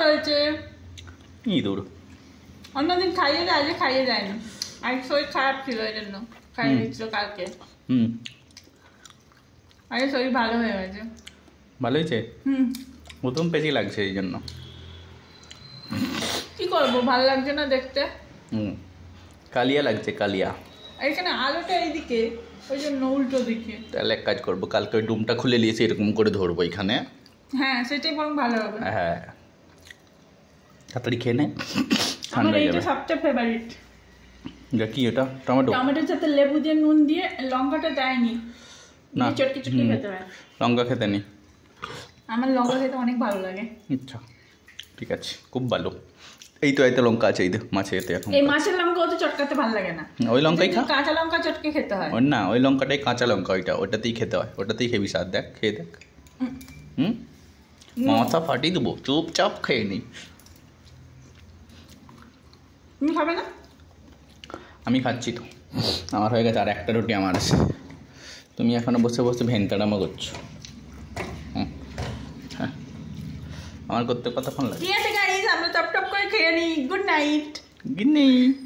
হয়েছে। ইঁদুর অন্যদিন খাইয়ে দেয়, আজকে খাইয়ে দেয়নি। আর শরীর খারাপ ছিল, এই জন্য খাইয়ে দিচ্ছিল কালকে। আরে শরীর ভালো হয়ে গেছে। ভালো হয়েছে? প্রথম পেঁচি লাগছে এই জন্য। কি করবো, ভালো লাগছে না দেখতে। কালিয়া লাগছে, কালিয়া। এখানে আলোটা এইদিকে, ওই জন্য উল্টো দিকে। তাহলে এক কাজ করবো, কালকে ওই ডুমটা খুলে নিয়েছি, এরকম করে ধরবো এখানে। হ্যাঁ, সেটাই বরং ভালো হবে। হ্যাঁ, তাড়াতাড়ি খেয়ে নে, আমার এইটা সবচেয়ে ফেভারিট। এটা কি? এটা টমেটো। টমেটোর সাথে লেবু দিয়ে নুন দিয়ে, লঙ্কাটা দেয়নি না, চটকি চটকি খেতে হয়। লঙ্কা খেতে নেই, আমার লঙ্কা খেতে অনেক ভালো লাগে। আচ্ছা ঠিক আছে, খুব ভালো। এই তো এতে লঙ্কা আছে, এই তো মাছে এতে এখন। এই মাছের লঙ্কা অত চটকাতে ভালো লাগে না, ওই লঙ্কাই খা। কাঁচা লঙ্কা চটকে খেতে হয়। ওই না, ওই লঙ্কাটাই কাঁচা লঙ্কা, ওটাতেই খেতে হয়, ওটাতেই খেবি স্বাদ। দেখ, খেয়ে দেখ। মাথা ফাটিয়ে দেবো, চুপচাপ খেয়ে নি। তুমি খাবে না? আমি খাচ্ছি তো, আমার হয়ে গেছে, আর একটা রুটি আমার আছে। তুমি এখনো বসে বসে ভেন্তাড়ামো করছো। হ্যাঁ, আমার করতে কতক্ষণ লাগে? ঠিক আছে গাইস, আমরা টপ টপ করে খেয়ে নিই। Good night. Good night.